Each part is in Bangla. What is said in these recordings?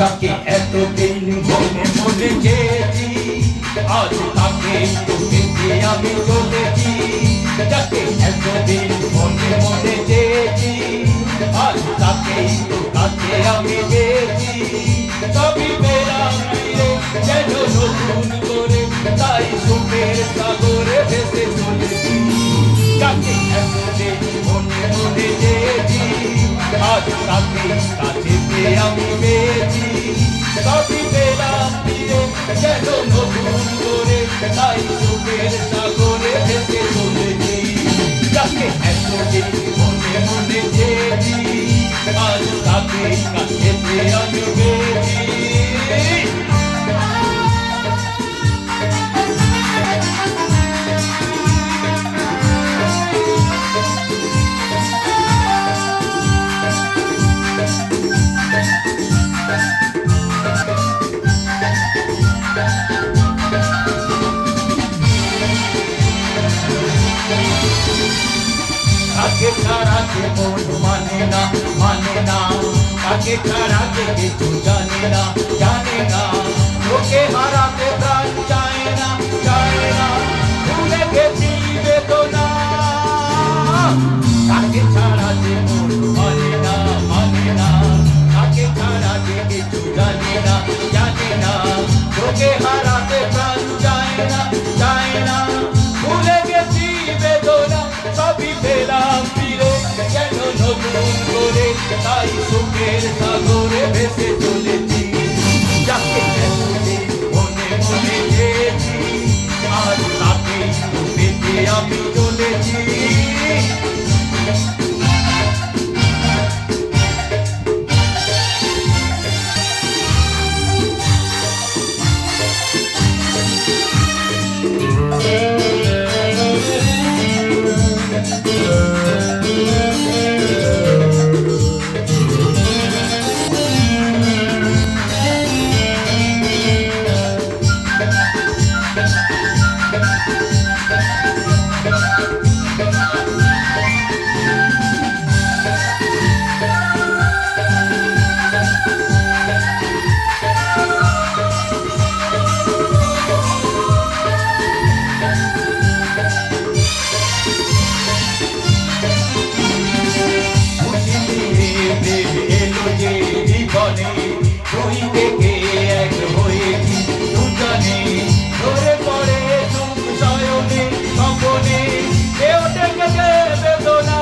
যাকে এতদিন মনে মনে চেয়েছি, আজ তাকে তো পেতে আমি চলেছি। যাকে এতদিন মনে মনে চেয়েছি, আজ তাকে তো কাছে আমি পেয়েছি। সবই পেলাম ফিরে যেন নতুন করে, তাই সুখের সাগরে ভেসে চলেছি। যাকে এতদিন মনে মনে চেয়েছি, আজ তাকে কাছে পেয়ে আমি পেয়েছি। সবই পেলাম ফিরে যেন নতুন করে, তাই সুখের সাগরে ভেসে চলেছি। যাকে এতদিন মনে মনে চেয়েছি, আজ তাকে কাছে পেয়ে আমি পেয়েছি। তাকে ছাড়া যে মন মানে না, মানে না। তাকে ছাড়া যে কিছু জানে না, জানে না। তোকে হারাতে প্রাণ চায় না, চায় না। ভুলে গেছি বেদনা। তাকে ছাড়া যে মন মানে না, মানে না। তাকে ছাড়া যে কিছু জানে না, জানে না। তোকে হারাতে প্রাণ চায় না, চায় না। ভুলে গেছি বেদনা, সবই পেলাম ফিরে যেন নতুন করে, তাই সুখের সাগরে ভেসে চলেছি। যাকে এতদিন মনে মনে চেয়েছি, আজ তাকে পেতে আমি চলেছি। তুই থেকে এক হয়েছি দুজনে, ধরে পড়ে সুখ শয়নে স্বপনে, কেউ ডেকেছে বেদনা।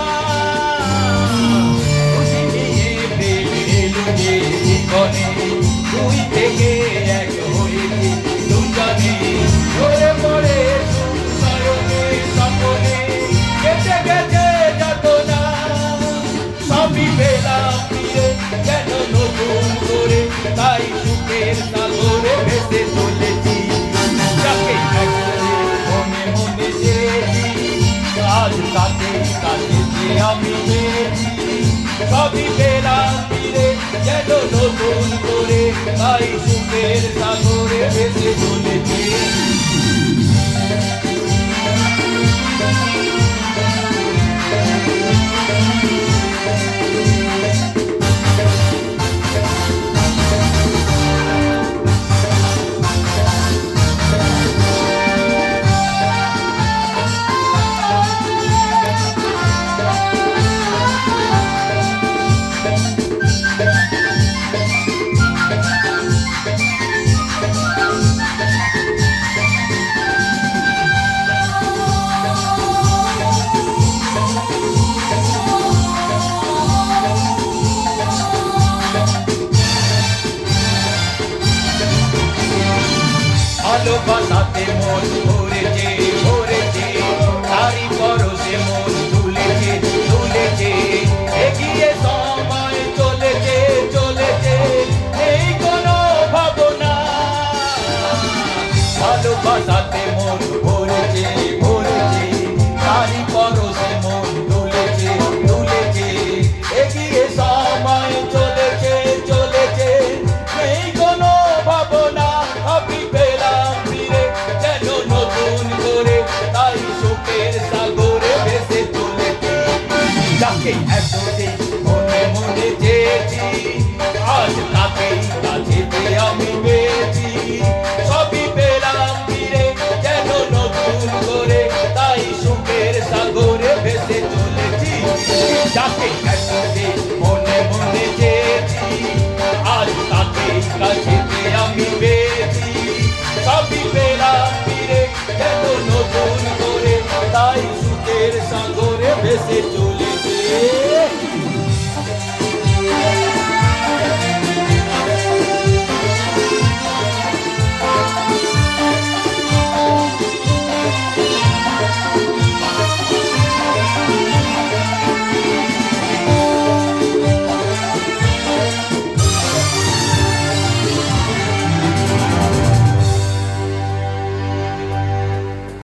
খুশি নিয়ে প্রেম এলো যে জীবনে, তুই থেকে এক হয়েছি দুজনে, ধরে পড়ে সুখ শয়নে স্বপনে, কেটে গেছে যাতনা। সবই পেলাম ফিরে যেন নতুন করে, তাই সুখের সাগরে ভেসে চলেছি। যাকে এতদিন মনে মনে চেয়েছি, আজ তাকে কাছে পেয়ে আমি পেয়েছি। সবই পেলাম ফিরে যেন নতুন করে, তাই সুখের সাগরে ভেসে চলেছি। ভালোবাসাতে মন ভরেছে, ভরেছে। তারি পরশে মন তুলেছে, তুলেছে। এগিয়ে সময় চলেছে, চলেছে। এই কোনো ভাবনা। ভালোবাসাতে মন ভরেছে, ভরেছে। তারি পরশে মন তুলেছে, তুলেছে। এগিয়ে সময় চলেছে, চলেছে। এই কোনো ভাবনা। আমি পেলাম ফিরে যেন নতুন করে, তাই সুখের সাগরে ভেসে চলেছি। যাকে এতদিন মনে মনে চেয়েছি, আজ তাকে কাছে যাকে একদিন মনে মনে চেয়েছি আজ তাকে কাছেতে আমি পেয়েছি সবই পেলাম ফিরে যেন নতুন করে তাই সুখের সাগরে ভেসে চলেছে